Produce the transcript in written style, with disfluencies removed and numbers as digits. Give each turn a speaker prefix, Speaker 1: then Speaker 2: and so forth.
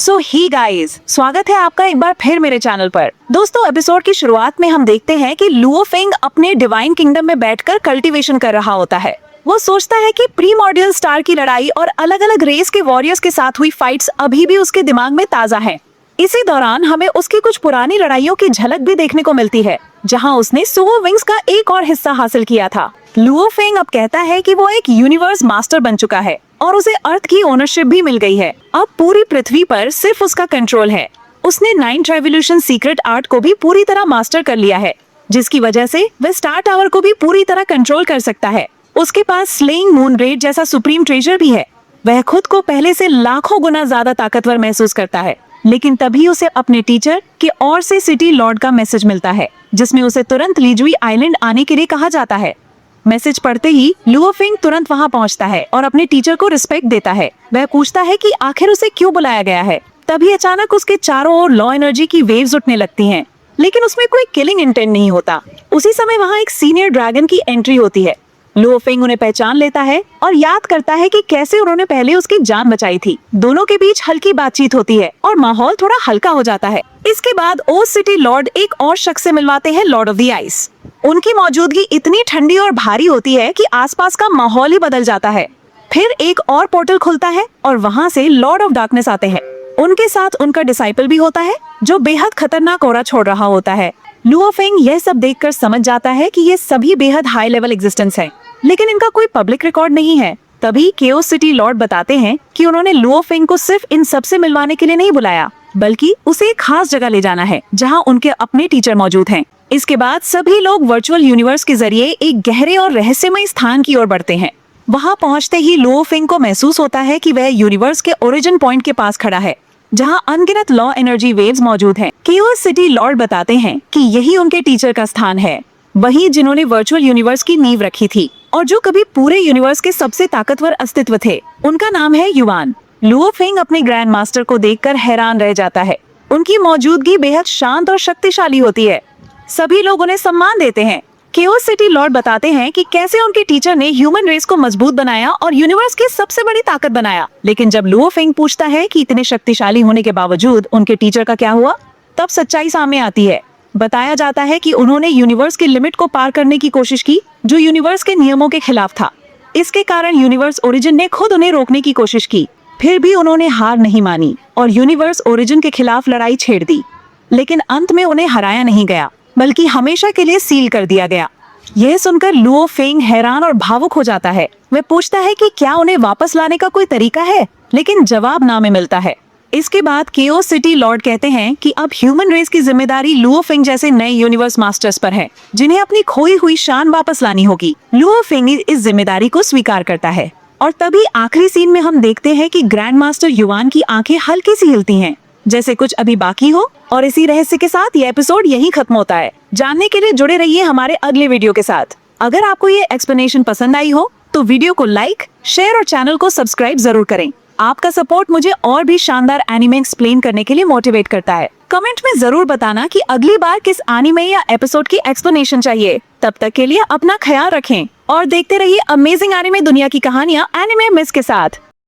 Speaker 1: सो ही guys, स्वागत है आपका एक बार फिर मेरे चैनल पर। दोस्तों, एपिसोड की शुरुआत में हम देखते हैं कि लुओ फेंग अपने डिवाइन किंगडम में बैठकर कल्टीवेशन कर रहा होता है। वो सोचता है कि प्रीमॉर्डियल स्टार की लड़ाई और अलग अलग रेस के वॉरियर्स के साथ हुई फाइट्स अभी भी उसके दिमाग में ताजा हैं। इसी दौरान हमें उसकी कुछ पुरानी लड़ाइयों की झलक भी देखने को मिलती है, जहां उसने सुवो विंग्स का एक और हिस्सा हासिल किया था। लुओ फेंग अब कहता है कि वो एक यूनिवर्स मास्टर बन चुका है और उसे अर्थ की ओनरशिप भी मिल गई है। अब पूरी पृथ्वी पर सिर्फ उसका कंट्रोल है। उसने 9th रेवोल्यूशन सीक्रेट आर्ट को भी पूरी तरह मास्टर कर लिया है, जिसकी वजह से वह स्टार टावर को भी पूरी तरह कंट्रोल कर सकता है। उसके पास स्लेइंग मून रेड जैसा सुप्रीम ट्रेजर भी है। वह खुद को पहले से लाखों गुना ज्यादा ताकतवर महसूस करता है, लेकिन तभी उसे अपने टीचर के और से सिटी लॉर्ड का मैसेज मिलता है, जिसमें उसे तुरंत लीजुई आइलैंड आने के लिए कहा जाता है। मैसेज पढ़ते ही लुओ फेंग तुरंत वहां पहुंचता है और अपने टीचर को रिस्पेक्ट देता है। वह पूछता है कि आखिर उसे क्यों बुलाया गया है। तभी अचानक उसके चारों ओर लॉ एनर्जी की वेव्स उठने लगती हैं, लेकिन उसमें कोई किलिंग इंटेंट नहीं होता। उसी समय वहां एक सीनियर ड्रैगन की एंट्री होती है। लुओ फेंग उन्हें पहचान लेता है और याद करता है कि कैसे उन्होंने पहले उसकी जान बचाई थी। दोनों के बीच हल्की बातचीत होती है और माहौल थोड़ा हल्का हो जाता है। इसके बाद ओज सिटी लॉर्ड एक और शख्स से मिलवाते हैं, लॉर्ड ऑफ द आइस। उनकी मौजूदगी इतनी ठंडी और भारी होती है कि आसपास का माहौल ही बदल जाता है। फिर एक और पोर्टल खुलता है और वहाँ से लॉर्ड ऑफ डार्कनेस आते हैं। उनके साथ उनका डिसाइपल भी होता है, जो बेहद खतरनाक ऑरा छोड़ रहा होता है। लुओ फेंग यह सब देखकर समझ जाता है कि ये सभी बेहद हाई लेवल एग्जिस्टेंस है, लेकिन इनका कोई पब्लिक रिकॉर्ड नहीं है। तभी केओस सिटी लॉर्ड बताते हैं कि उन्होंने लुओ फेंग को सिर्फ इन सब से मिलवाने के लिए नहीं बुलाया, बल्कि उसे एक खास जगह ले जाना है जहां उनके अपने टीचर मौजूद हैं। इसके बाद सभी लोग वर्चुअल यूनिवर्स के जरिए एक गहरे और रहस्यमय स्थान की ओर बढ़ते हैं। वहां पहुंचते ही लुओ फेंग को महसूस होता है कि वह यूनिवर्स के ओरिजिन पॉइंट के पास खड़ा है, जहां अनगिनत लॉ एनर्जी वेव्स मौजूद हैं। केओस सिटी लॉर्ड बताते हैं कि यही उनके टीचर का स्थान है, वही जिन्होंने वर्चुअल यूनिवर्स की नींव रखी थी और जो कभी पूरे यूनिवर्स के सबसे ताकतवर अस्तित्व थे। उनका नाम है युवान। लुओ फेंग अपने ग्रैंड मास्टर को देखकर हैरान रह जाता है। उनकी मौजूदगी बेहद शांत और शक्तिशाली होती है। सभी लोग उन्हें सम्मान देते हैं। केओस सिटी लॉर्ड बताते हैं कि कैसे उनके टीचर ने ह्यूमन रेस को मजबूत बनाया और यूनिवर्स की सबसे बड़ी ताकत बनाया। लेकिन जब लुओ फेंग पूछता है कि इतने शक्तिशाली होने के बावजूद उनके टीचर का क्या हुआ, तब सच्चाई सामने आती है। बताया जाता है कि उन्होंने यूनिवर्स की लिमिट को पार करने की कोशिश की, जो यूनिवर्स के नियमों के खिलाफ था। इसके कारण यूनिवर्स ओरिजिन ने खुद उन्हें रोकने की कोशिश की। फिर भी उन्होंने हार नहीं मानी और यूनिवर्स ओरिजिन के खिलाफ लड़ाई छेड़ दी। लेकिन अंत में उन्हें हराया नहीं गया, बल्कि हमेशा के लिए सील कर दिया गया। यह सुनकर लुओ फेंग हैरान और भावुक हो जाता है। वह पूछता है कि क्या उन्हें वापस लाने का कोई तरीका है, लेकिन जवाब ना में मिलता है। इसके बाद केओस सिटी लॉर्ड कहते हैं कि अब ह्यूमन रेस की जिम्मेदारी लुओ फेंग जैसे नए यूनिवर्स मास्टर्स पर है, जिन्हें अपनी खोई हुई शान वापस लानी होगी। लुओ फेंग इस जिम्मेदारी को स्वीकार करता है और तभी आखिरी सीन में हम देखते हैं कि ग्रैंड मास्टर युवान की आंखें हल्की सी हिलती हैं, जैसे कुछ अभी बाकी हो। और इसी रहस्य के साथ ये एपिसोड यहीं खत्म होता है। जानने के लिए जुड़े रहिए हमारे अगले वीडियो के साथ। अगर आपको ये एक्सप्लेनेशन पसंद आई हो तो वीडियो को लाइक, शेयर और चैनल को सब्सक्राइब जरूर करें। आपका सपोर्ट मुझे और भी शानदार एनिमे एक्सप्लेन करने के लिए मोटिवेट करता है। कमेंट में जरूर बताना कि अगली बार किस एनिमे या एपिसोड की एक्सप्लेनेशन चाहिए। तब तक के लिए अपना ख्याल रखें और देखते रहिए अमेजिंग एनिमे दुनिया की कहानियां एनिमे मिस के साथ।